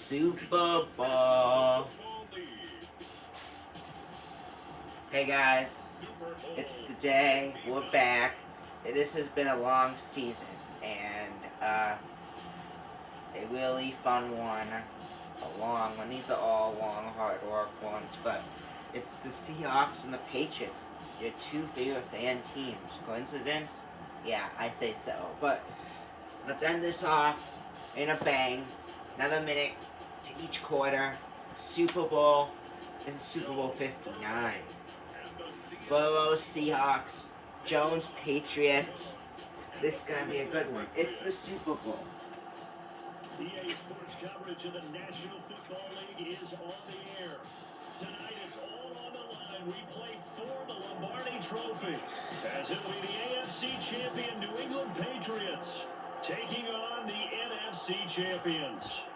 Super Bowl. Hey guys, it's the day. We're back. This has been a long season and a really fun one. A long one. These are all long, hard work ones, but it's the Seahawks and the Patriots, your two favorite fan teams. Coincidence? Yeah, I say so. But let's end this off in a bang. Another minute to each quarter. Super Bowl. This is Super Bowl 59. Burrow Seahawks. Jones Patriots. This is going to be a good one. It's the Super Bowl. EA Sports coverage of the National Football League is on the air. Tonight it's all on the line. We play for the Lombardi Trophy, as it will be the AFC champion New England Patriots taking on the NFC champions.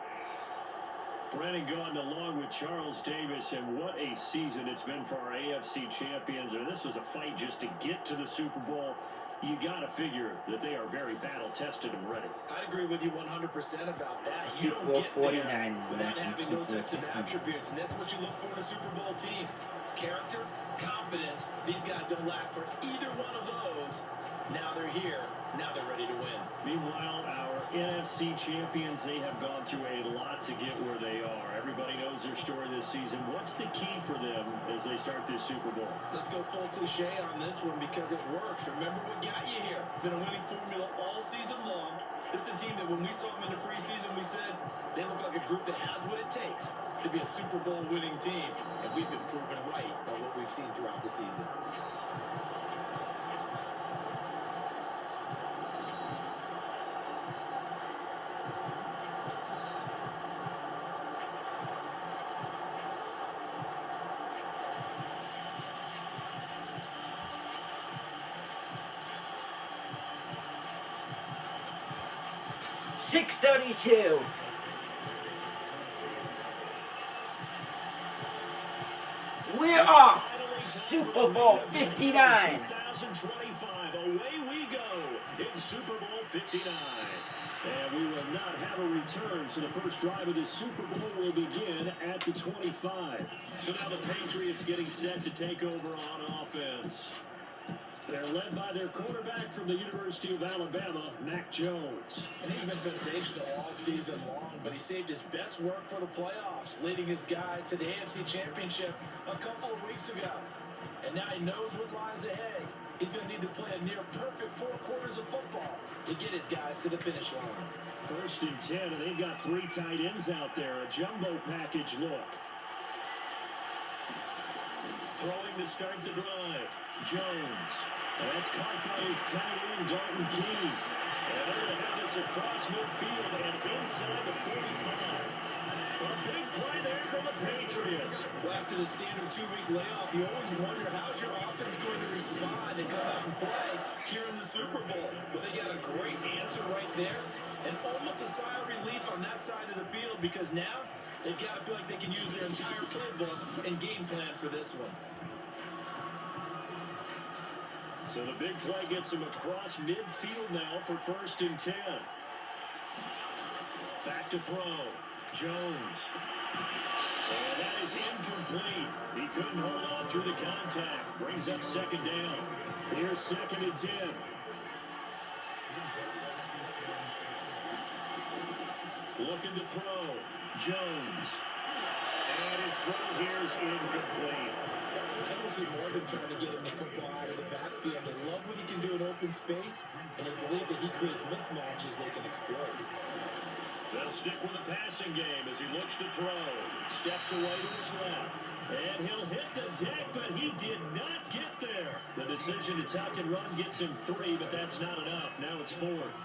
Brandon Gaudin along with Charles Davis, and what a season it's been for our AFC champions. And this was a fight just to get to the Super Bowl. You got to figure that they are very battle-tested and ready. I'd agree with you 100% about that. You Super don't Bowl get 49 there without having those Super types of 50. attributes, and that's what you look for in a Super Bowl team. Character, confidence. These guys don't lack for either one of those. Now they're here. Now they're ready to win. Meanwhile, our NFC champions, they have gone through a lot to get where they are. Everybody knows their story this season. What's the key for them as they start this Super Bowl? Let's go full cliche on this one because it works. Remember what got you here. Been a winning formula all season long. This is a team that when we saw them in the preseason, we said they look like a group that has what it takes to be a Super Bowl winning team. And we've been proven right by what we've seen throughout the season. .632. We're off. Super Bowl 59. 2025, away we go in Super Bowl 59. And we will not have a return, so the first drive of this Super Bowl will begin at the 25. So now the Patriots getting set to take over on offense. They're led by their quarterback from the University of Alabama, Mac Jones. And he's been sensational all season long, but he saved his best work for the playoffs, leading his guys to the AFC Championship a couple of weeks ago. And now he knows what lies ahead. He's going to need to play a near-perfect 4 quarters of football to get his guys to the finish line. 1st and 10, and they've got 3 tight ends out there. A jumbo package look. Throwing to start the drive. Jones. And that's caught by his tight end, Dalton Keene. And they're going to have this across midfield and inside the 45. A big play there for the Patriots. Well, after the standard 2-week layoff, you always wonder how's your offense going to respond and come out and play here in the Super Bowl. Well, they got a great answer right there, and almost a sigh of relief on that side of the field because now they've got to feel like they can use their entire playbook and game plan for this one. So the big play gets him across midfield now for 1st and 10. Back to throw. Jones. And that is incomplete. He couldn't hold on through the contact. Brings up 2nd down. Here's 2nd and 10. Looking to throw. Jones. And his throw here is incomplete. I don't see Morgan trying to get him the football out of the backfield. They love what he can do in open space, and they believe that he creates mismatches they can exploit. They'll stick with the passing game as he looks to throw. Steps away to his left. And he'll hit the deck, but he did not get there. The decision to tuck and run gets him 3, but that's not enough. Now it's 4th.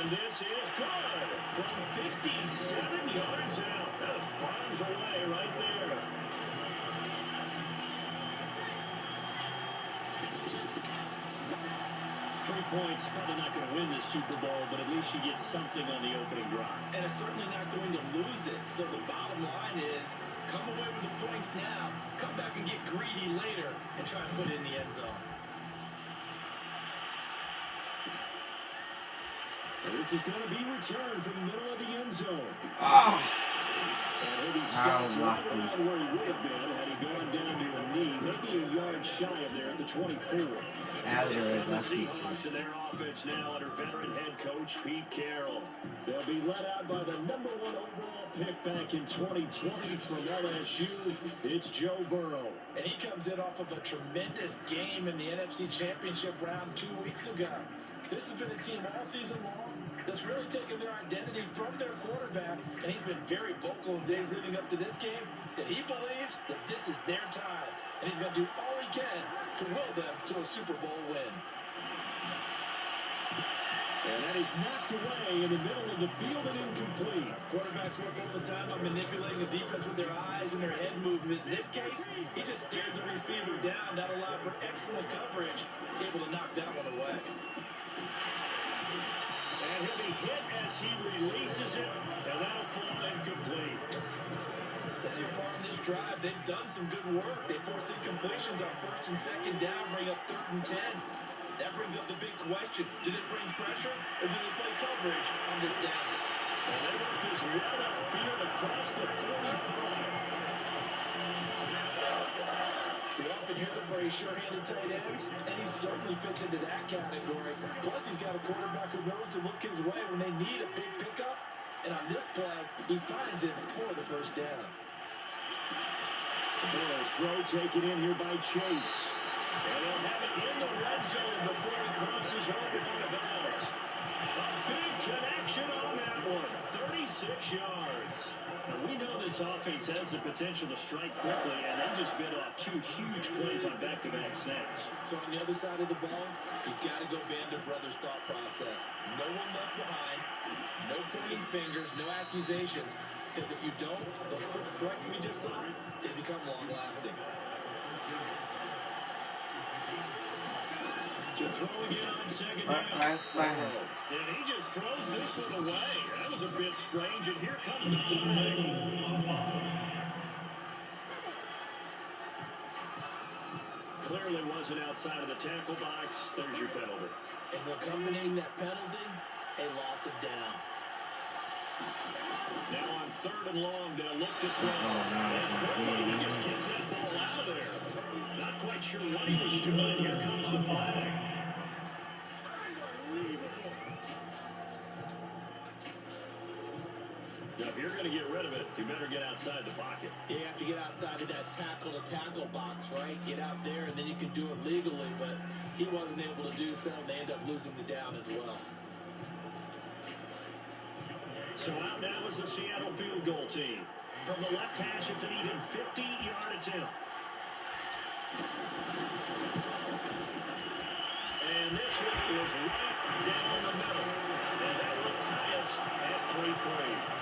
And this is good from 57 yards out. That's bombs away right there. 3 points, probably not going to win this Super Bowl, but at least you get something on the opening drive. And it's certainly not going to lose it. So the bottom line is, come away with the points now. come back and get greedy later and try and put it in the end zone. This is going to be returned from the middle of the end zone. Oh! And he stopped right around where he would have been had he gone down to a knee, maybe a yard shy of there at the 24. The Seahawks and their offense now under veteran head coach Pete Carroll. They'll be led out by the #1 overall pick back in 2020 from LSU. It's Joe Burrow. And he comes in off of a tremendous game in the NFC Championship round 2 weeks ago. This has been a team all season long that's really taken their identity from their quarterback, and he's been very vocal in days leading up to this game that he believes that this is their time, and he's going to do all he can to will them to a Super Bowl win. And that is knocked away in the middle of the field and incomplete. Quarterbacks work all the time on manipulating the defense with their eyes and their head movement. In this case, he just stared the receiver down. That allowed for excellent coverage, able to knock that one away. And he'll be hit as he releases it, and that'll fall incomplete. So far in this drive, they've done some good work. They force incompletions on 1st and 2nd down, bring up 3rd and 10. That brings up the big question. Do they bring pressure, or do they play coverage on this down? And they work this well outfield across the 45. You often hear the phrase sure-handed tight ends, and he certainly fits into that category. Plus, he's got a quarterback who knows to look his way when they need a big pickup. And on this play, he finds it for the 1st down. The Burrow's throw taken in here by Chase. And they'll have it in the red zone before he crosses over on the bounds. A big connection on that one. 36 yards. Now, we know this offense has the potential to strike quickly, and they just bit off 2 huge plays on back-to-back snaps. So on the other side of the ball, you've got to go Band of Brothers thought process. No one left behind, no pointing fingers, no accusations. Because if you don't, those quick strikes we just saw, they become long-lasting. To throw again on 2nd down. And he just throws this one away. That was a bit strange, and here comes the flag. Clearly wasn't outside of the tackle box. There's your penalty. And accompanying that penalty, a loss of down. Now on 3rd and long, they'll look to throw. And quickly, he just gets that ball out of there. Not quite sure what he was doing. Here comes the flag. Now, if you're going to get rid of it, you better get outside the pocket. You have to get outside of that tackle-to-tackle box, right? Get out there, and then you can do it legally. But he wasn't able to do so, and they end up losing the down as well. So out now is the Seattle field goal team. From the left hash, it's an even 50-yard attempt. And this one is right down the middle. And that will tie us at 3-3.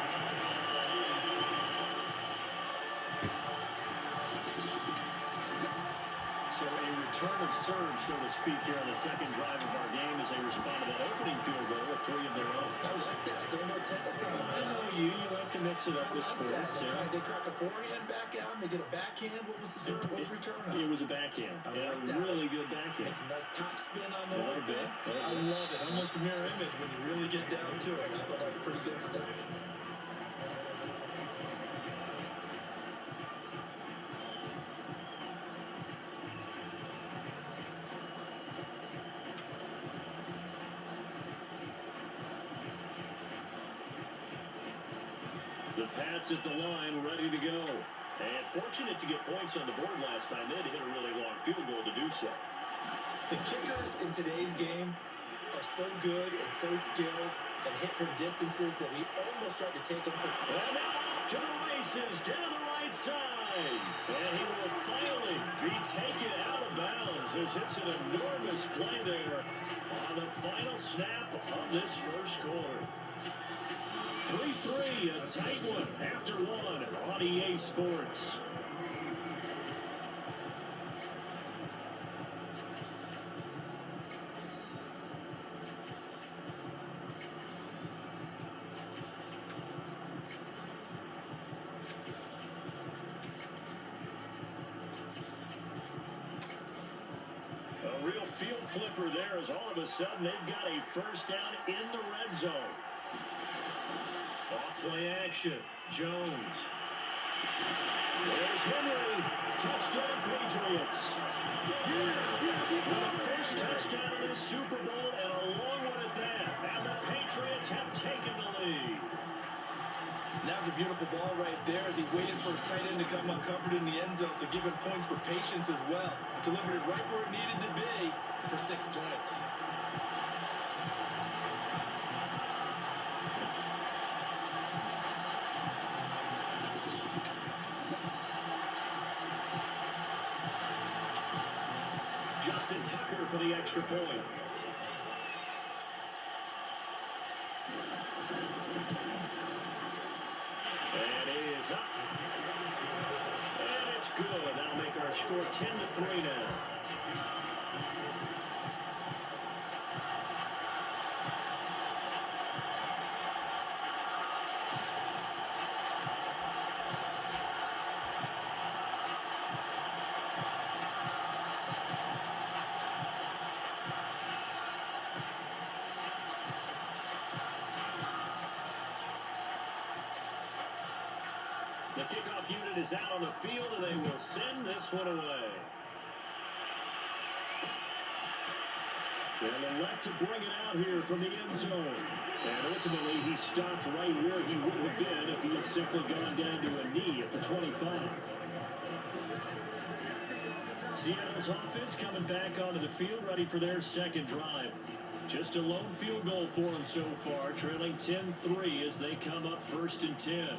So a return of serve, so to speak, here on the 2nd drive of our game as they respond to that opening field goal with 3 of their own. I like that. Go no tennis on, man. I know you like to mix it up with sports. They crack a forehand back out, and they get a backhand. What was the serve? What's the return on? It was a backhand. I like that. Really good backhand. It's a nice top spin on the A whole little bit. thing. I love it. Almost a mirror image when you really get down to it. I thought that was pretty good stuff. The Pats at the line, ready to go. And fortunate to get points on the board last time. They had to hit a really long field goal to do so. The kickers in today's game are so good and so skilled and hit from distances that we almost start to take them for... And now off to the races, down the right side. And he will finally be taken out of bounds as it's an enormous play there on the final snap of this first quarter. 3-3, a tight one after 1 on EA Sports. field flipper there as all of a sudden they've got a first down in the red zone. Off-play action. Jones. There's Henry. Touchdown, Patriots. The first touchdown of the Super Bowl, and a long one at that. And the Patriots have taken the lead. That was a beautiful ball right there as he waited for his tight end to come uncovered in the end zone, so give him points for patience as well. Delivered it right where it needed to be for 6 points. Justin Tucker for the extra point. And it is up. And it's good. That'll make our score 10-3 now. The kickoff unit is out on the field, and they will send this one away. They'll elect to bring it out here from the end zone. And ultimately, he stopped right where he would have been if he had simply gone down to a knee at the 25. Seattle's offense coming back onto the field, ready for their second drive. Just a lone field goal for them so far, trailing 10-3 as they come up 1st and 10.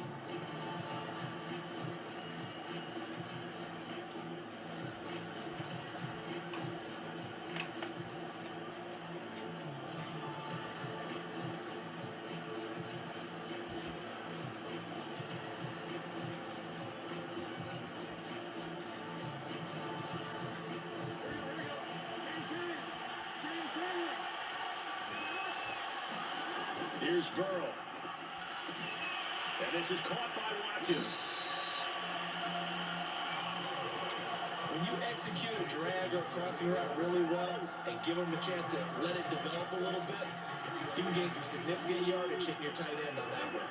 Here's Burrow. And this is caught by Watkins. When you execute a drag or a crossing route really well and give them a chance to let it develop a little bit, you can gain some significant yardage hitting your tight end on that one.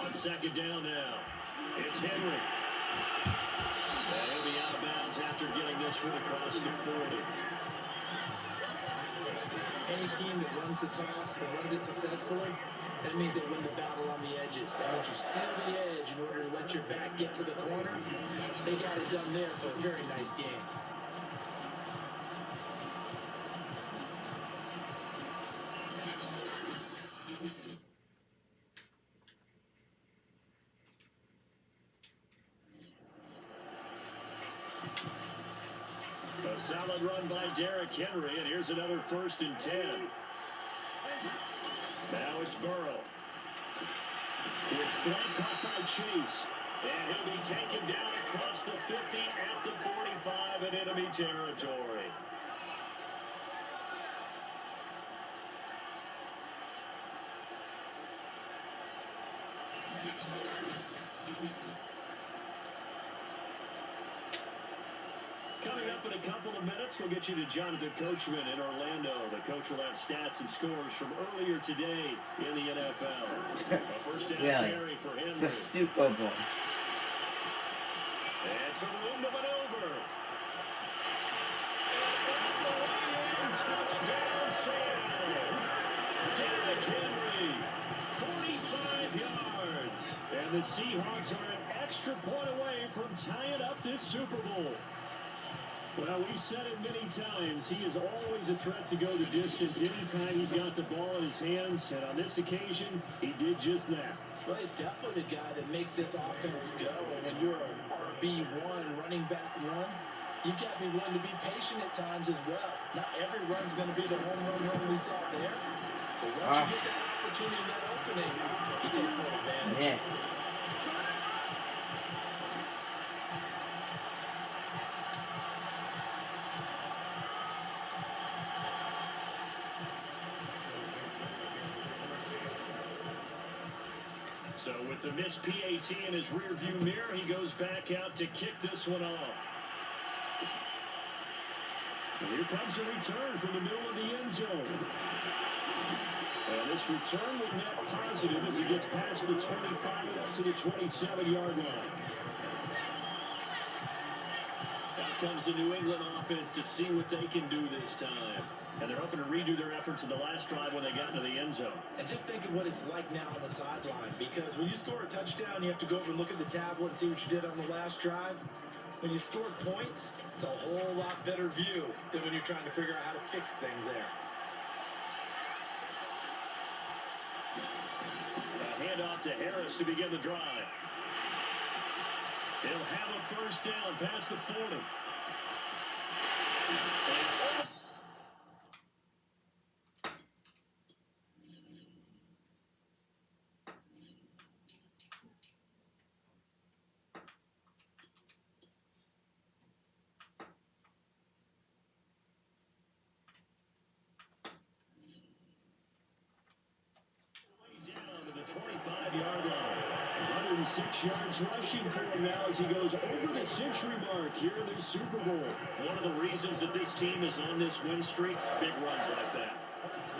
On second down now, it's Henry. And he'll be out of bounds after getting this one across the 40. Any team that runs the toss and runs it successfully, that means they win the battle on the edges. That means you seal the edge in order to let your back get to the corner. They got it done there for a very nice game. A solid run by Derrick Henry, and here's another 1st and 10. Now it's Burrow. It's slant caught by Chase. And he'll be taken down across the 50 at the 45 in enemy territory. Coming up in a couple of minutes, we'll get you to Jonathan Coachman in Orlando. The coach will have stats and scores from earlier today in the NFL. A first down Really? carry for Henry. It's a Super Bowl. And some room to maneuver. And touchdown, Seattle. Derrick Henry, 45 yards. And the Seahawks are an extra point away from tying up this Super Bowl. Well, we've said it many times. He is always a threat to go the distance anytime he's got the ball in his hands. And on this occasion, he did just that. Well, he's definitely the guy that makes this offense go. And when you're an RB1 running back run, you got to be willing to be patient at times as well. Not every run's going to be the home run we saw there. But once you get that opportunity, that opening, you take full advantage. Yes. So with the missed PAT in his rearview mirror, he goes back out to kick this one off. And here comes a return from the middle of the end zone. And this return will net positive as it gets past the 25 up to the 27-yard line. Out comes the New England offense to see what they can do this time. And they're hoping to redo their efforts in the last drive when they got into the end zone. And just think of what it's like now on the sideline, because when you score a touchdown, you have to go over and look at the tablet and see what you did on the last drive. When you score points, it's a whole lot better view than when you're trying to figure out how to fix things there. A handoff to Harris to begin the drive. He'll have a first down past the 40. Down to the 25-yard line. 106 yards rushing for him now as he goes over the century mark here in the Super Bowl. One of the reasons that this team is on this win streak, big runs like that.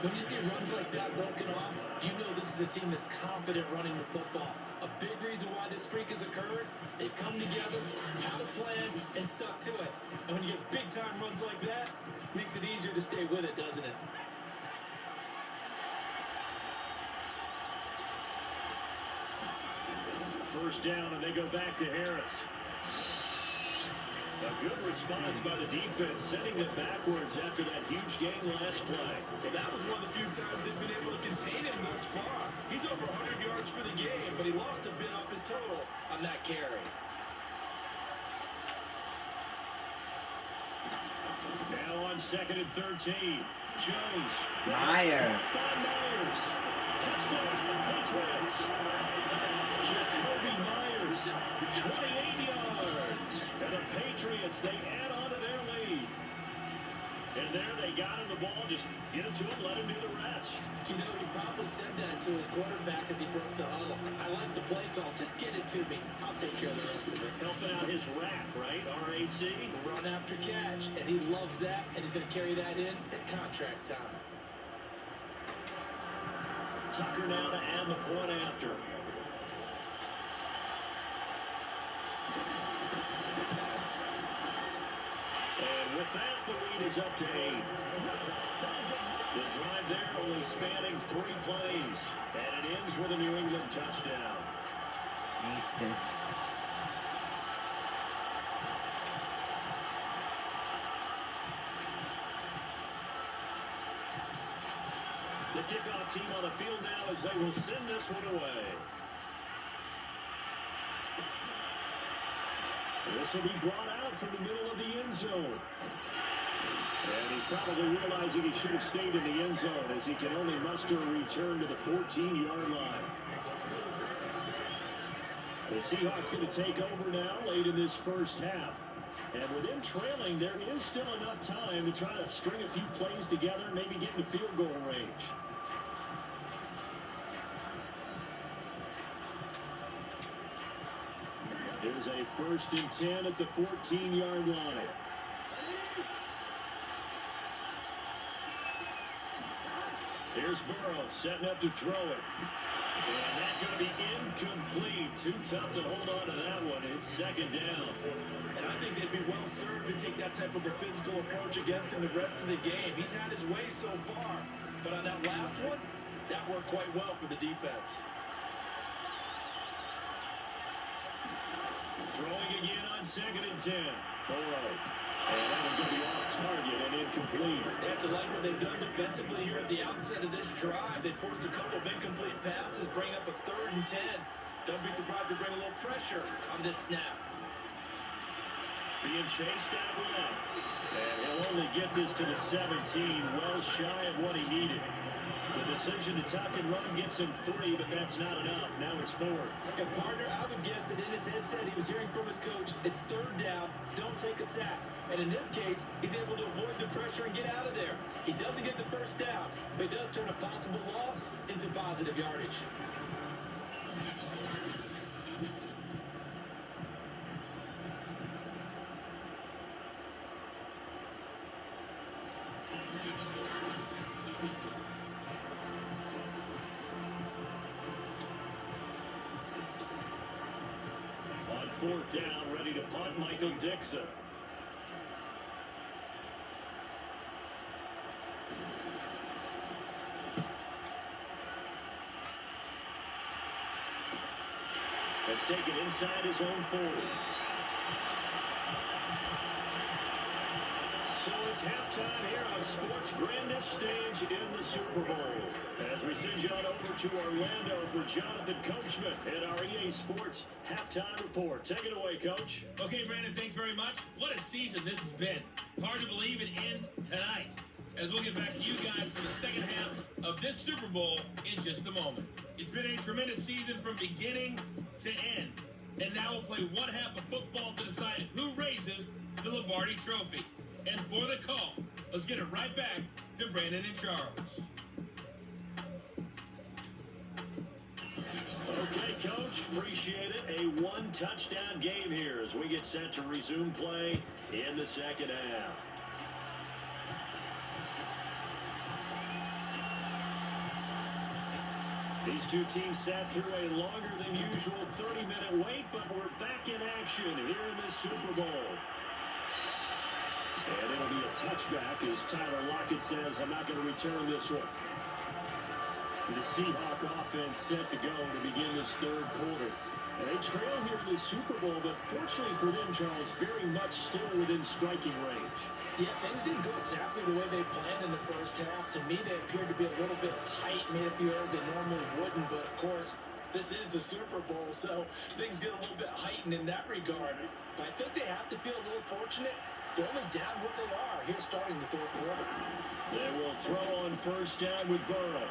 When you see runs like that broken off, you know this is a team that's confident running the football. A big reason why this streak has occurred, they've come together, had a plan, and stuck to it. And when you get big-time runs like that, it makes it easier to stay with it, doesn't it? First down, and they go back to Harris. A good response by the defense, sending them backwards after that huge gain last play. Well, that was one of the few times they've been able to contain him thus far. He's over 100 yards for the game, but he lost a bit off his total on that carry. Now on 2nd and 13. Jones. Myers. Touchdown, Patriots. Jacoby Myers, 28 yards. And the Patriots, they add on to their lead. And there they got him the ball. Just get it to him, let him do the rest. You know, he probably said that to his quarterback as he broke the huddle. I like the play call. Just get it to me. I'll take care of the rest of it. Helping out his rack, right? RAC. Run after catch, and he loves that, and he's going to carry that in at contract time. Tucker now to add the point after. And with that, the lead is up to 8. The drive there only spanning 3 plays. And it ends with a New England touchdown. Mason. The kickoff team on the field now as they will send this one away. This will be brought out from the middle of the end zone. And he's probably realizing he should have stayed in the end zone as he can only muster a return to the 14-yard line. The Seahawks going to take over now late in this first half. And with them trailing, there is still enough time to try to string a few plays together and maybe get in the field goal range. Here's a 1st and 10 at the 14-yard line. Here's Burrow setting up to throw it. And that's going to be incomplete. Too tough to hold on to that one. It's 2nd down. And I think they'd be well served to take that type of a physical approach against him the rest of the game. He's had his way so far. But on that last one, that worked quite well for the defense. Throwing again on 2nd and 10. Burrow. And that one's going to be off target and incomplete. They have to like what they've done defensively here at the outset of this drive. They forced a couple of incomplete passes, bring up a 3rd and 10. Don't be surprised to bring a little pressure on this snap. Being chased out left. And he'll only get this to the 17, well shy of what he needed. The decision to tuck and run gets him 3, but that's not enough. Now it's 4th. And partner, I would guess that in his headset he was hearing from his coach, it's 3rd down, don't take a sack. And in this case, he's able to avoid the pressure and get out of there. He doesn't get the 1st down, but he does turn a possible loss into positive yardage. on fourth down, ready to punt, Michael Dixon. Let's take it inside his own 40. So it's halftime here on sports' grandest stage in the Super Bowl. As we send you on over to Orlando for Jonathan Coachman and our EA Sports halftime report. Take it away, Coach. Okay, Brandon, thanks very much. What a season this has been. Hard to believe it ends tonight. As we'll get back to you guys for the second half of this Super Bowl in just a moment. It's been a tremendous season from beginning to end. And now we'll play one half of football to decide who raises the Lombardi Trophy. And for the call, let's get it right back to Brandon and Charles. Okay, Coach, appreciate it. A one-touchdown game here as we get set to resume play in the second half. These two teams sat through a longer than usual 30-minute wait, but we're back in action here in the Super Bowl. And it'll be a touchback as Tyler Lockett says, I'm not going to return this one. The Seahawks offense set to go to begin this third quarter. And they trail here in the Super Bowl, but fortunately for them, Charles, very much still within striking range. Yeah, things didn't go exactly the way they planned in the first half. To me, they appeared to be a little bit tight, made a few errors they normally wouldn't. But, of course, this is the Super Bowl, so things get a little bit heightened in that regard. But I think they have to feel a little fortunate. They're only down what they are here starting the third quarter. They will throw on first down with Burrow.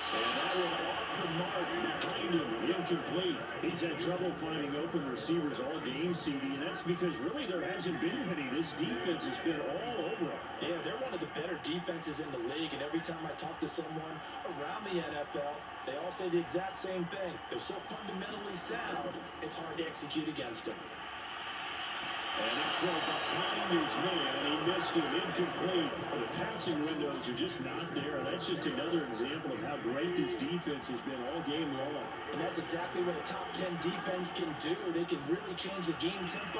And that one off the mark behind him, incomplete. He's had trouble finding open receivers all game, CD, and that's because really there hasn't been any. This defense has been all over them. Yeah, they're one of the better defenses in the league, and every time I talk to someone around the NFL, they all say the exact same thing. They're so fundamentally sound, it's hard to execute against them. And he threw behind his man, and he missed him, incomplete. The passing windows are just not there. That's just another example of how great this defense has been all game long. And that's exactly what a top 10 defense can do. They can really change the game tempo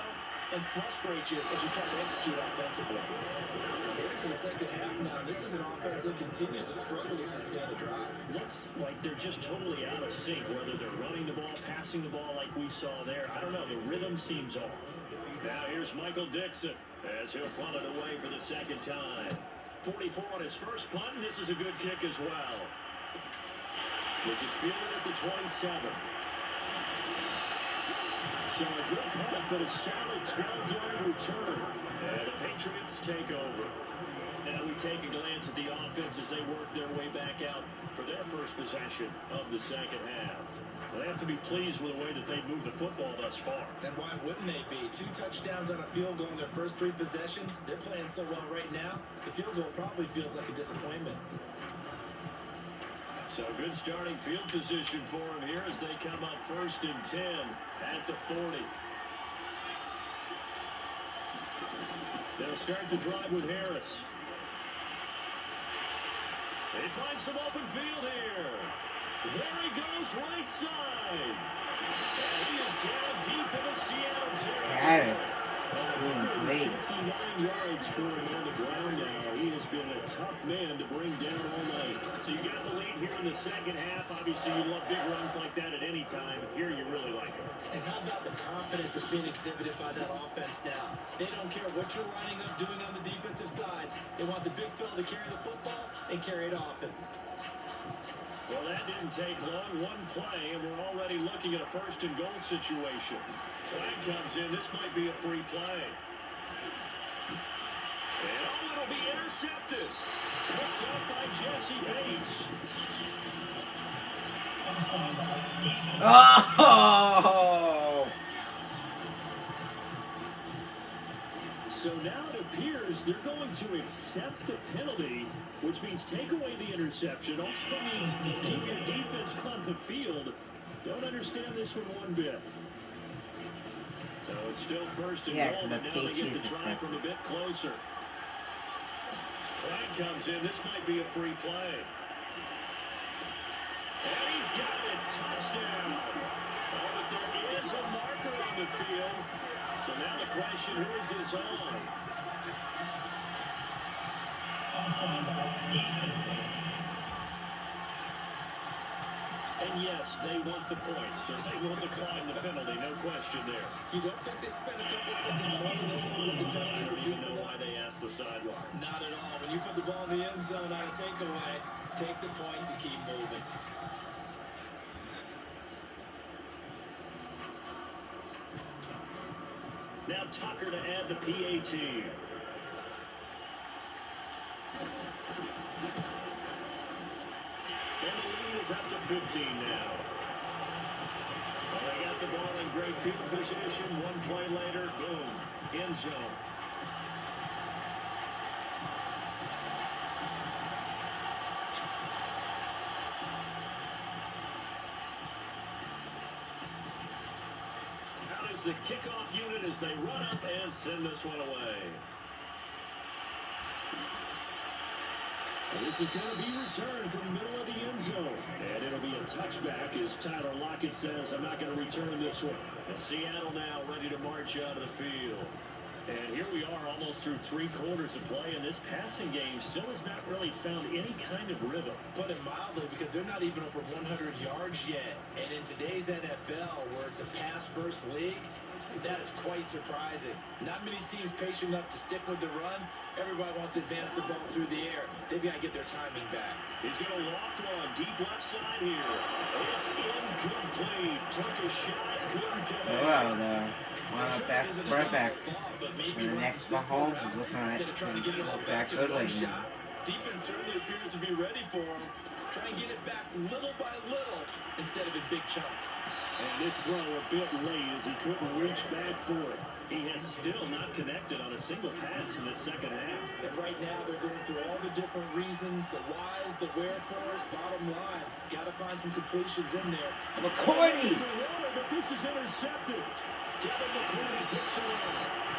and frustrate you as you try to execute offensively. And we're into the second half now. This is an offense that continues to struggle to sustain a drive. Looks like they're just totally out of sync, whether they're running the ball, passing the ball like we saw there. I don't know. The rhythm seems off. Now here's Michael Dixon as he'll punt it away for the second time. 44 on his first punt, and this is a good kick as well. This is fielded at the 27. So a good punt, but a solid 12-yard return. And the Patriots take over. Now we take a glance at the offense as they work their way back out for their first possession of the second half. Well, they have to be pleased with the way that they've moved the football thus far. And why wouldn't they be? 2 touchdowns on a field goal in their first 3 possessions. They're playing so well right now, the field goal probably feels like a disappointment. So good starting field position for them here as they come up first and 10 at the 40. They'll start the drive with Harris. They find some open field here. There he goes, right side. And he is down deep in the Seattle territory. Harris doing great. 59 yards for him on the ground now. He has been a tough man to bring down all night. So you got the lead here in the second half. Obviously, you love big runs like that at any time. Here, you really like them. And how about the confidence that's being exhibited by that offense now? They don't care what you're lining up doing on the defensive side. They want the big fella to carry the football and carry it often. Well, that didn't take long. One play, and we're already looking at a first and goal situation. Flag comes in. This might be a free play. And it'll be intercepted. Picked up by Jesse Bates. Oh! So now it appears they're going to accept the penalty, which means take away the interception. Also means keep your defense on the field. Don't understand this one bit. So it's still first and goal, but now they get to try from a bit closer. Flag comes in. This might be a free play. And he's got it. Touchdown. Oh, but there is a marker on the field. So now the question, who is this on? And yes, they want the points, so they will decline the penalty, no question there. You don't think they spent a couple seconds more than what the penalty I would don't do even for know them? why they asked the sideline. Not at all. When you put the ball in the end zone on a takeaway, take the points and keep moving. Now Tucker to add the PAT. And the lead is up to 15 now. Well, they got the ball in great field position. One play later, boom, end zone. Out is the kickoff unit as they run up and send this one away. This is going to be returned from the middle of the end zone. And it'll be a touchback as Tyler Lockett says, I'm not going to return this one. And Seattle now ready to march out of the field. And here we are almost through 3 quarters of play, and this passing game still has not really found any kind of rhythm. Put it mildly, because they're not even over 100 yards yet. And in today's NFL, where it's a pass-first league, that is quite surprising. Not many teams patient enough to stick with the run. Everybody wants to advance the ball through the air. They've got to get their timing back. He's going to loft one deep left side here. It's incomplete. Took a shot, couldn't get it. Wow, one of the best quarterbacks. And the next Mahomes is looking at it back good right now. Defense certainly appears to be ready for him. Try and get it back little by little instead of in big chunks. And this throw a bit late as he couldn't reach back for it. He has still not connected on a single pass in the second half. And right now they're going through all the different reasons, the whys, the wherefores. Bottom line, got to find some completions in there. McCourty! But this is intercepted. Devin McCourty picks it up.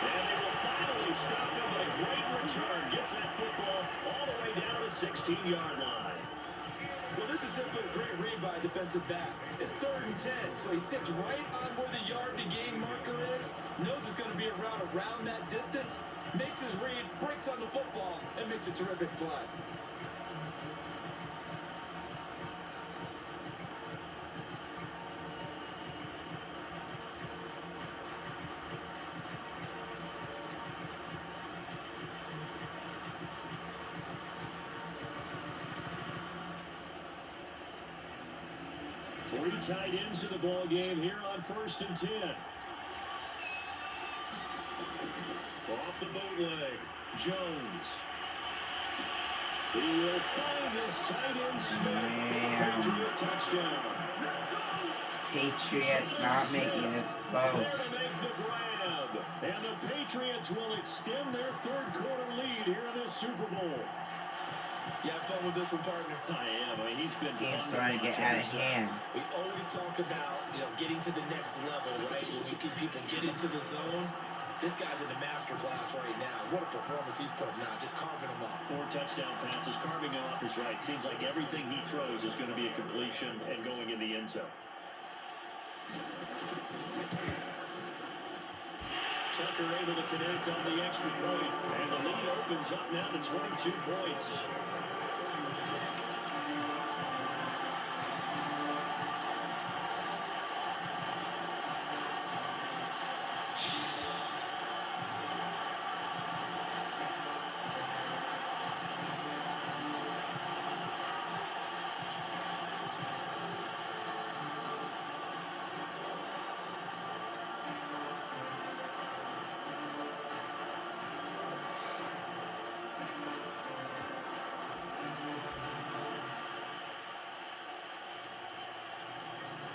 And they will finally stop him, but a great return gets that football all the way down to the 16-yard line. Well, this is simply a great read by a defensive back. It's 3rd and 10, so he sits right on where the yard-to-gain marker is, knows it's going to be a route around that distance, makes his read, breaks on the football, and makes a terrific play. Three tight ends in the ball game here on 1st and 10. Off the bootleg, Jones. He will find this tight end Smith for the Patriot touchdown. Patriots not making this close. They make the grab, and the Patriots will extend their 3rd quarter lead here in this Super Bowl. You have fun with this one, partner? I am. I mean, he's been Game's starting to get out of hand. We always talk about, getting to the next level, right? When we see people get into the zone, this guy's in the master class right now. What a performance he's putting on, just carving them up. 4 touchdown passes, carving him up is right. Seems like everything he throws is going to be a completion and going in the end zone. Tucker able to connect on the extra point, and the lead opens up now to 22 points.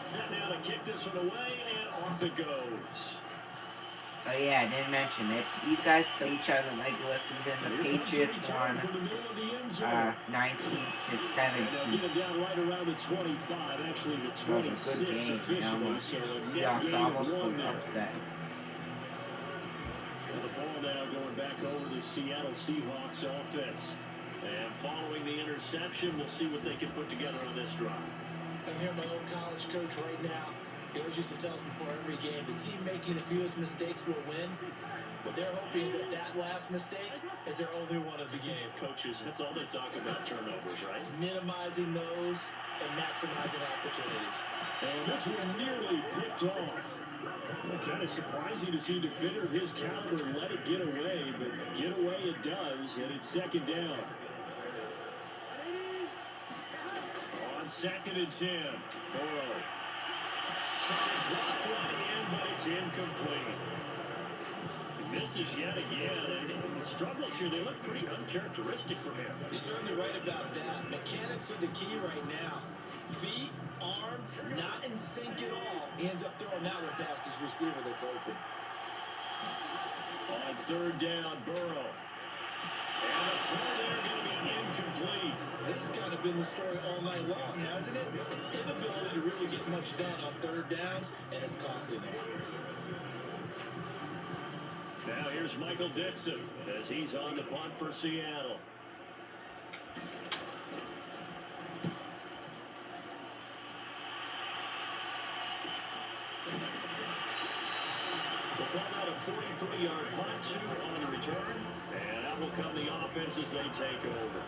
Set now to kick this one away, and off it goes. Oh yeah, I didn't mention it. These guys play each other regular season. The Patriots won 19-17. Get it down right around the 25, actually the 26 officially. So Seahawks almost were upset. And the ball now going back over the Seattle Seahawks offense. And following the interception, we'll see what they can put together on this drive. I hear my old college coach right now. He always used to tell us before every game, the team making the fewest mistakes will win. What they're hoping is that last mistake is their only one of the game. Coaches, that's all they talk about, turnovers, right? Minimizing those and maximizing opportunities. And this one nearly picked off. Kind of surprising to see a defender of his caliber let it get away, but get away it does, and it's second down. On 2nd and 10, Burrow. Trying to drop one in, but it's incomplete. He misses yet again, and the struggles here, they look pretty uncharacteristic for him. You're certainly right about that. Mechanics are the key right now. Feet, arm, not in sync at all. He ends up throwing that one past his receiver that's open. On 3rd down, Burrow. And the throw there going to be incomplete. This has kind of been the story all night long, hasn't it? An inability to really get much done on 3rd downs, and it's costing him. Now here's Michael Dixon as he's on the punt for Seattle. We'll call that a 43-yard punt, 2 on the return, and out will come the offense as they take over.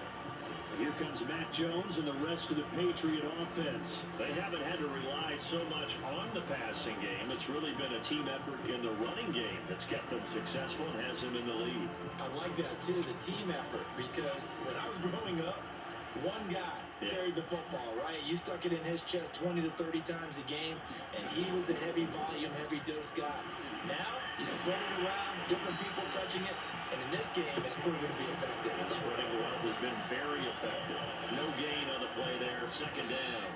Here comes Mac Jones and the rest of the Patriot offense. They haven't had to rely so much on the passing game. It's really been a team effort in the running game that's kept them successful and has them in the lead. I like that, too, the team effort, because when I was growing up, one guy carried the football, right? You stuck it in his chest 20 to 30 times a game, and he was the heavy volume, heavy dose guy. Now, you spread it around, different people touching it, and in this game, it's proven to be effective. Spreading the wealth has been very effective. No gain on the play there, 2nd down.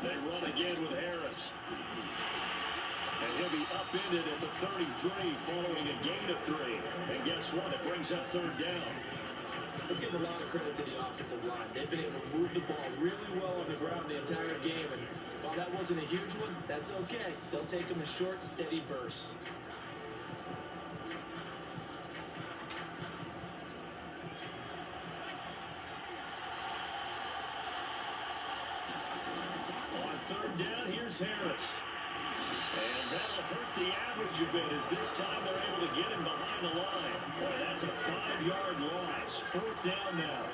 They run again with Harris. And he'll be upended at the 33 following a gain of 3. And guess what? It brings up 3rd down. Let's give a lot of credit to the offensive line. They've been able to move the ball really well on the ground the entire game. And while that wasn't a huge one, that's okay. They'll take them in short, steady bursts. On 3rd down, here's Harris. And that'll hurt the average a bit as this time they're able to get him behind the line. Boy, that's a 5-yard loss. 4th down now.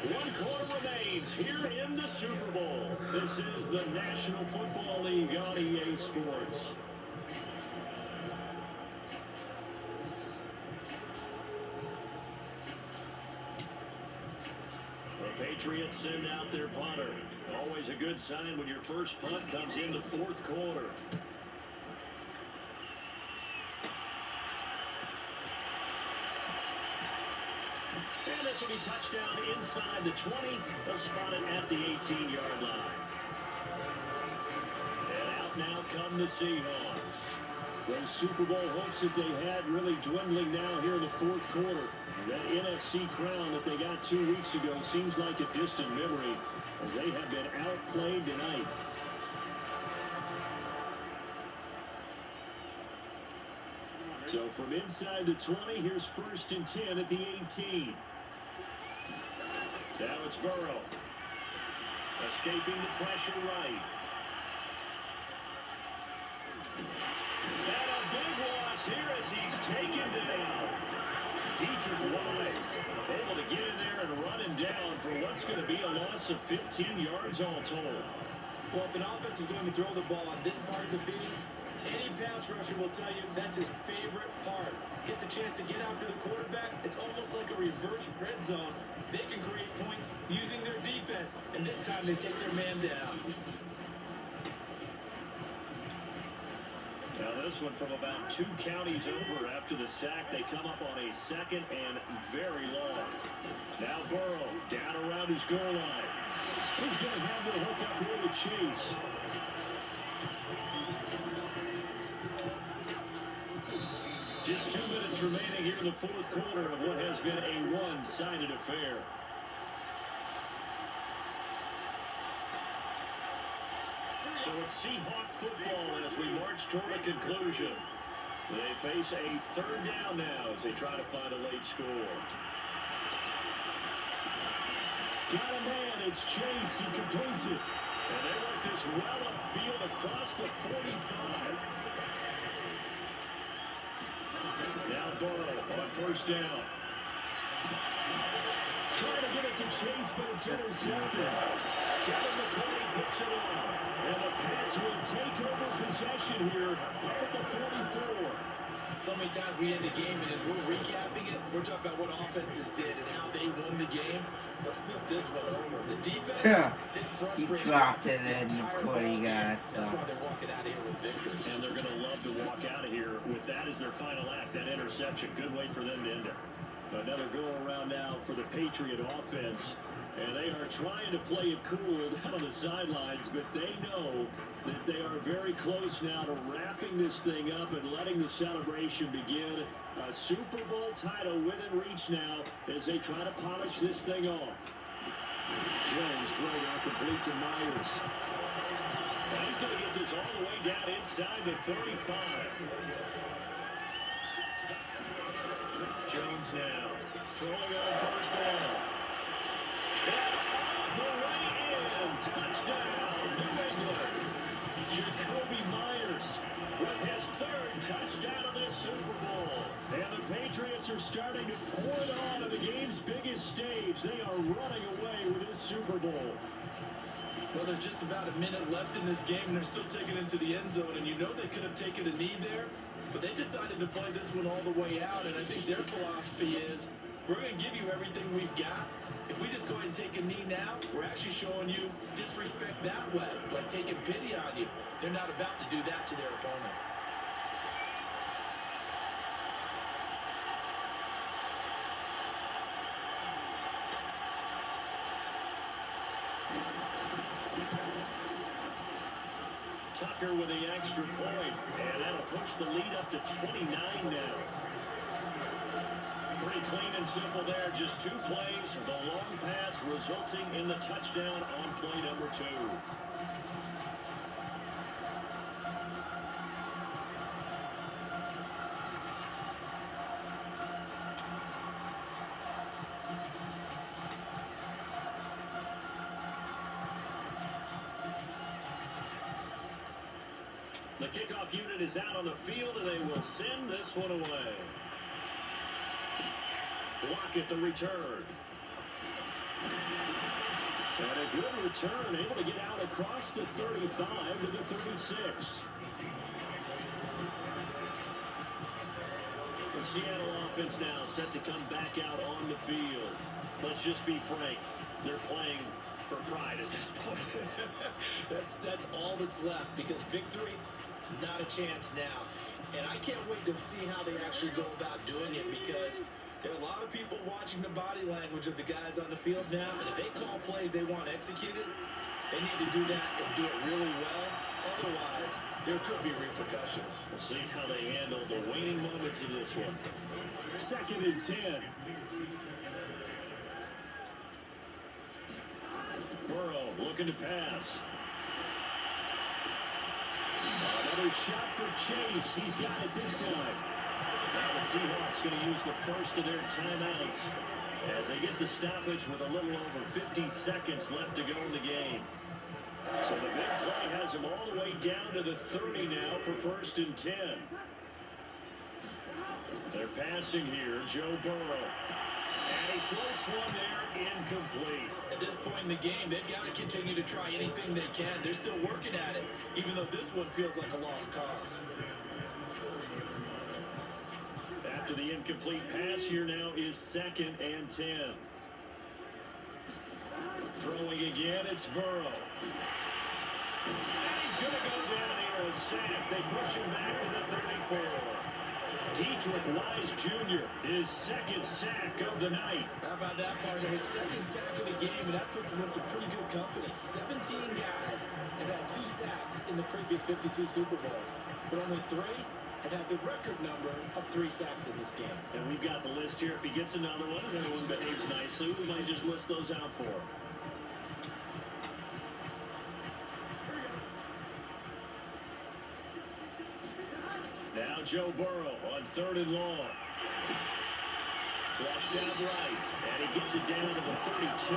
One quarter remains here in the Super Bowl. This is the National Football League on EA Sports. The Patriots send out their punter. Always a good sign when your first punt comes in the 4th quarter. And this will be touchdown inside the 20. They'll spot it at the 18-yard line. And out now come the Seahawks. Those Super Bowl hopes that they had really dwindling now here in the 4th quarter. That NFC crown that they got 2 weeks ago seems like a distant memory as they have been outplayed tonight. So from inside the 20, here's 1st and 10 at the 18. Now it's Burrow. Escaping the pressure right. And a big loss here as he's taken down. Dietrich Wise able to get in there and run him down for what's going to be a loss of 15 yards all told. Well, if an offense is going to throw the ball on this part of the field, any pass rusher will tell you that's his favorite part. Gets a chance to get after the quarterback. It's almost like a reverse red zone. They can create points using their defense, and this time they take their man down. Now this one from about 2 counties over after the sack. They come up on a 2nd and very long. Now Burrow down around his goal line. He's going to have the hook up here to Chase. Just 2 minutes remaining here in the fourth quarter of what has been a one-sided affair. So it's Seahawk football as we march toward a conclusion. They face a third down now as they try to find a late score. Got a man, it's Chase, he completes it. And they work this well upfield across the 45. Now Burrow on first down. Trying to get it to Chase, but it's intercepted. Devin McCourty picks it off. And the Pats will take over possession here up at the 44. So many times we end the game, and as we're recapping it, we're talking about what offenses did and how they won the game. Let's flip this one over. The defense, it frustrated. He dropped it, and McCourty got it. That's why they're walking out of here with victory. And they're going to love to walk out of here with that as their final act, that interception. Good way for them to end it. Another go-around now for the Patriot offense. And they are trying to play it cool down on the sidelines, but they know that they are very close now to wrapping this thing up and letting the celebration begin. A Super Bowl title within reach now as they try to polish this thing off. Jones throwing out complete to Myers. And he's going to get this all the way down inside the 35. Jones now throwing on first down. The way in, touchdown, New England. Jacoby Myers with his third touchdown of this Super Bowl. And the Patriots are starting to pour it on the game's biggest stage. They are running away with this Super Bowl. Well, there's just about a minute left in this game, and they're still taking it into the end zone. And you know they could have taken a knee there, but they decided to play this one all the way out. And I think their philosophy is, we're going to give you everything we've got. If we just go ahead and take a knee now, we're actually showing you disrespect that way, like taking pity on you. They're not about to do that to their opponent. Tucker with the extra point, and that'll push the lead up to 29 now. Pretty clean and simple there. Just 2 plays. The long pass resulting in the touchdown on play number 2. The kickoff unit is out on the field, and they will send this one away. Lockett the return. And a good return, able to get out across the 35 to the 36. The Seattle offense now set to come back out on the field. Let's just be frank, they're playing for pride at this point. That's all that's left, because victory, not a chance now. And I can't wait to see how they actually go about doing it, because there are a lot of people watching the body language of the guys on the field now, and if they call plays they want executed, they need to do that and do it really well. Otherwise, there could be repercussions. We'll see how they handle the waning moments of this one. 2nd and 10. Burrow looking to pass. Another shot for Chase. He's got it this time. Now the Seahawks going to use the first of their timeouts as they get the stoppage with a little over 50 seconds left to go in the game. So the big play has them all the way down to the 30 now for 1st and 10. They're passing here, Joe Burrow. And he floats one there, incomplete. At this point in the game, they've got to continue to try anything they can. They're still working at it, even though this one feels like a lost cause. After the incomplete pass, here now is 2nd and 10. Throwing again, it's Burrow. And he's going to go down here, a sack. They push him back to the 34. Dietrich Wise Jr., his 2nd sack of the night. How about that, partner? His 2nd sack of the game, and that puts him in some pretty good company. 17 guys have had 2 sacks in the previous 52 Super Bowls, but only 3 and had the record number of 3 sacks in this game. And we've got the list here. If he gets another one and everyone behaves nicely, we might just list those out for him. Now Joe Burrow on 3rd and long. Flushed out right, and he gets it down to the 32.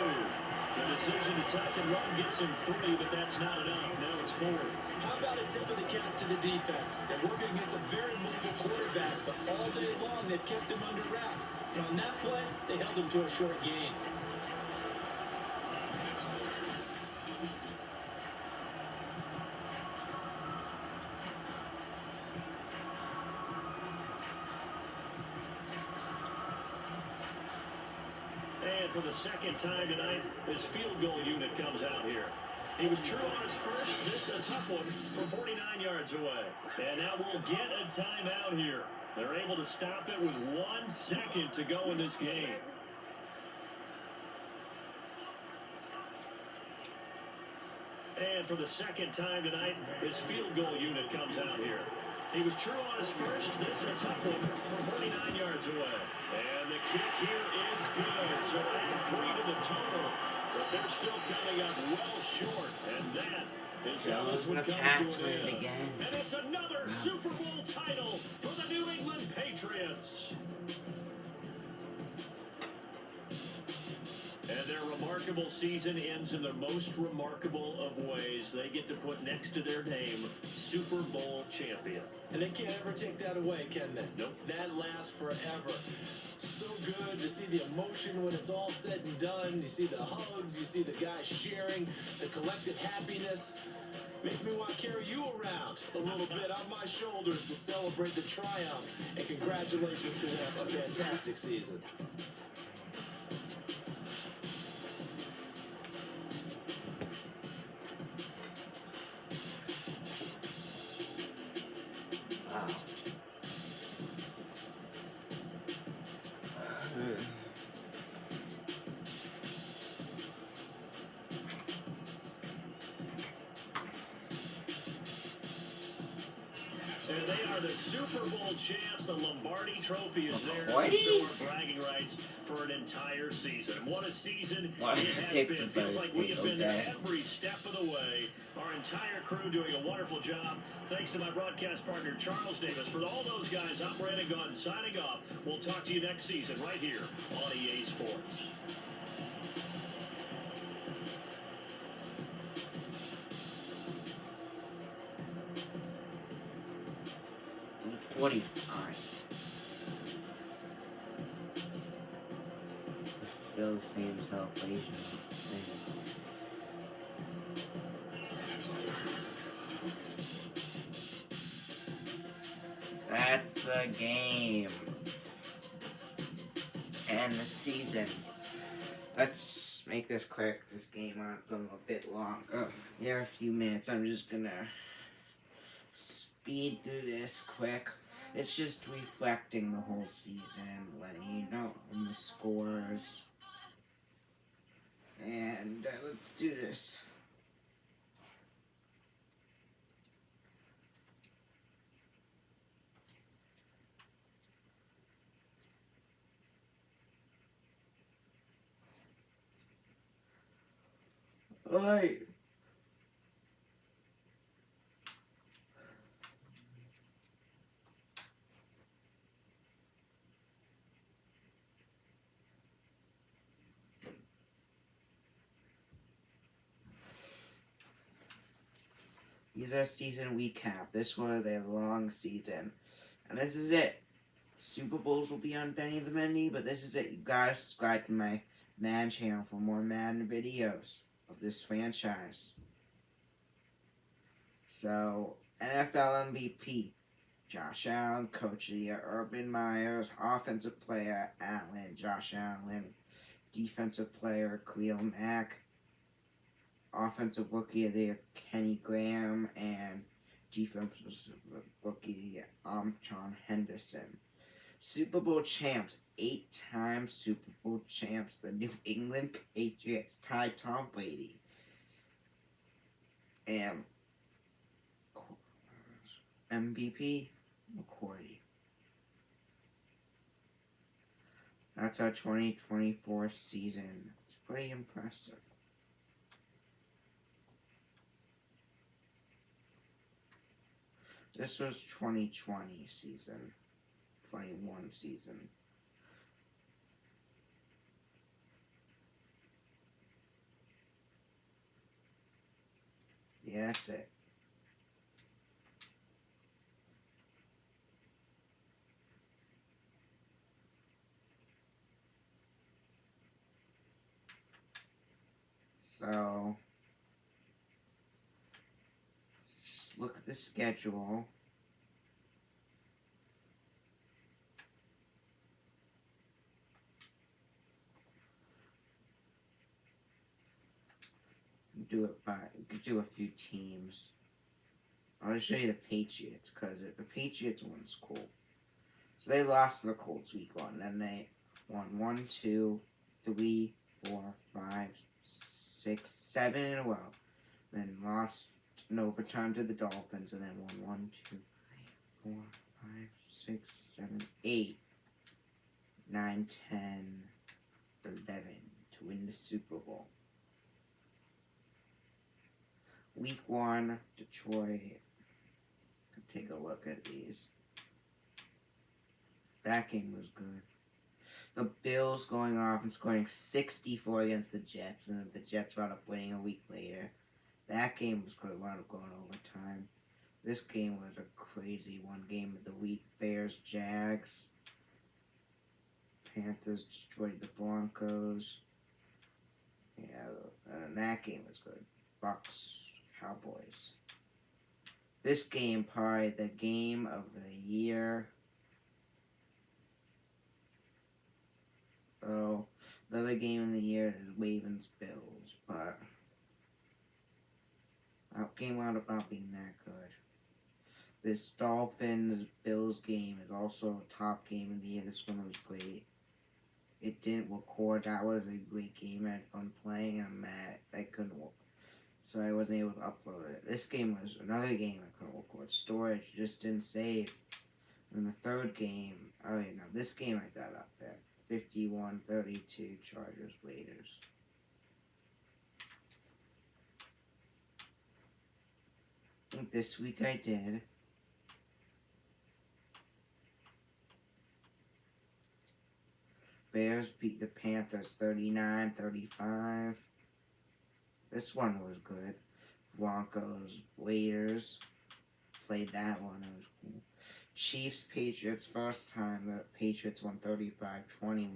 The decision to tuck and run gets him 3, but that's not enough. Now it's 4th. How about a tip of the cap to the defense? They're working against a very mobile quarterback, but all day long they've kept him under wraps. And on that play, they held him to a short gain. And for the second time tonight, his field goal unit comes out here. He was true on his first. This is a tough one from 49 yards away. And now we'll get a timeout here. They're able to stop it with 1 second to go in this game. And for the second time tonight, his field goal unit comes out here. He was true on his first. This is a tough one from 49 yards away. And the kick here is good. So add 3 to the total. But they're still coming up well short. And that is how this one comes to an end. And it's another Super Bowl title for the New England Patriots. And their remarkable season ends in the most remarkable of ways. They get to put next to their name, Super Bowl champion. And they can't ever take that away, can they? Nope. That lasts forever. So good to see the emotion when it's all said and done. You see the hugs, you see the guys sharing, the collective happiness. Makes me want to carry you around a little bit on my shoulders to celebrate the triumph. And congratulations to them, a fantastic season. And they are the Super Bowl champs. The Lombardi Trophy is theirs. And so are bragging rights for an entire season. What a season it has been. Feels like we have been there every step of the way. Our entire crew doing a wonderful job. Thanks to my broadcast partner, Charles Davis. For all those guys, I'm Brandon Gunn signing off. We'll talk to you next season right here on EA Sports. 45. It's still the same celebration thing. That's the game. And the season. Let's make this quick. This game might go a bit long. Here are a few minutes. I'm just gonna speed through this quick. It's just reflecting the whole season, letting you know the scores. And let's do this. Alright. These are season recap. This was a long season. And this is it. Super Bowls will be on Benny the Mendy, but this is it. You gotta subscribe to my Madden channel for more Madden videos of this franchise. So, NFL MVP, Josh Allen, Coach of the Year, Urban Meyer, Offensive Player, Allen, Josh Allen, Defensive Player, Khalil Mack, Offensive Rookie of the Year, Kenny Graham, and Defensive Rookie of the Year, John Henderson. Super Bowl champs, 8-time Super Bowl champs, the New England Patriots, tied Tom Brady. And MVP, McCoy. That's our 2024 season. It's pretty impressive. This was 2020 season. 21 season. Yeah, that's it. So, let's look at the schedule. Do it by, we could do a few teams. I'll just show you the Patriots, because the Patriots one's cool. So they lost to the Colts week 1, then they won 1, 2, 3, 4, 5, 6, 7 in a row. Then lost in overtime to the Dolphins, and then won 1, 2, 3, 4, 5, 6, 7, 8, 9, 10, 11 to win the Super Bowl. Week 1, Detroit. Take a look at these. That game was good. The Bills going off and scoring 64 against the Jets, and then the Jets wound up winning a week later. That game was good. Wound up going overtime. This game was a crazy one. Game of the week. Bears, Jags. Panthers destroyed the Broncos. Yeah, and that game was good. Bucks, Cowboys. This game, probably the game of the year. Oh, the other game of the year is Ravens-Bills, but that game wound up not being that good. This Dolphins-Bills game is also a top game of the year. This one was great. It didn't record. That was a great game. I had fun playing, and I'm mad I couldn't, so I wasn't able to upload it. This game was another game I couldn't record. Storage just didn't save. And the third game, oh yeah, no, this game I got up there. 51-32 Chargers Raiders. I think this week I did. Bears beat the Panthers 39-35. This one was good. Broncos Raiders. Played that one. It was cool. Chiefs Patriots, first time the Patriots won 35-21.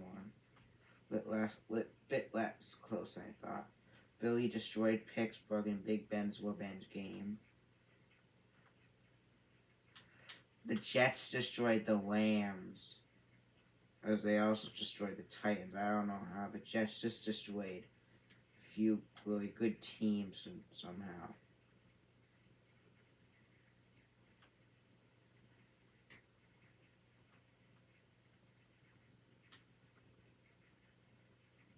Bit less close, I thought. Philly destroyed Pittsburgh in Big Ben's revenge game. The Jets destroyed the Rams, as they also destroyed the Titans. I don't know how. The Jets just destroyed a few really good teams somehow.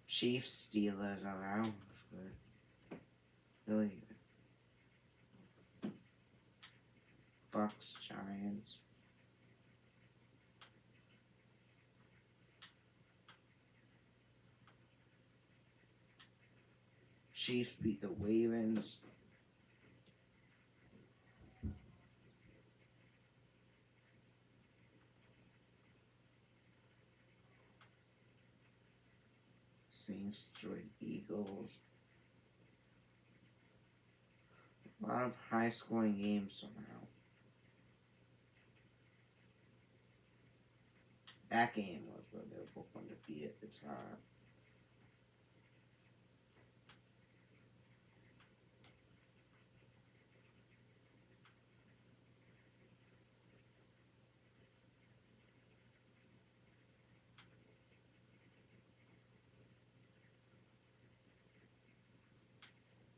Chiefs, Steelers, oh, that one was good. Really good. Bucks, Giants. Chiefs beat the Ravens. Saints destroyed Eagles. A lot of high-scoring games somehow. That game was where they were both undefeated at the time.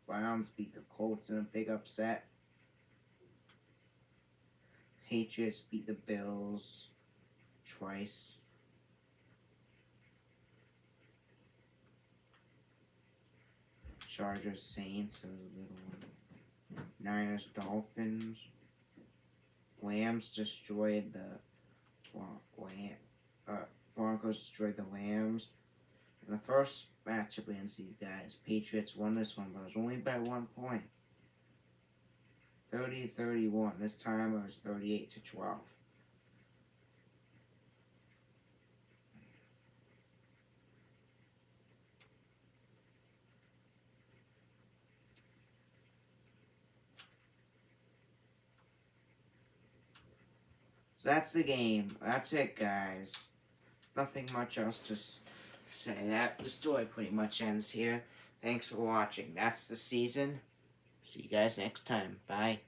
Browns beat the Colts in a big upset. Patriots beat the Bills twice. Chargers Saints, that was a good one. Niners Dolphins. Lambs destroyed the Broncos destroyed the Lambs. In the first matchup against these guys, Patriots won this one, but it was only by 1 point. 30-31. This time it was 38-12. So that's the game. That's it, guys. Nothing much else to say. The story pretty much ends here. Thanks for watching. That's the season. See you guys next time. Bye.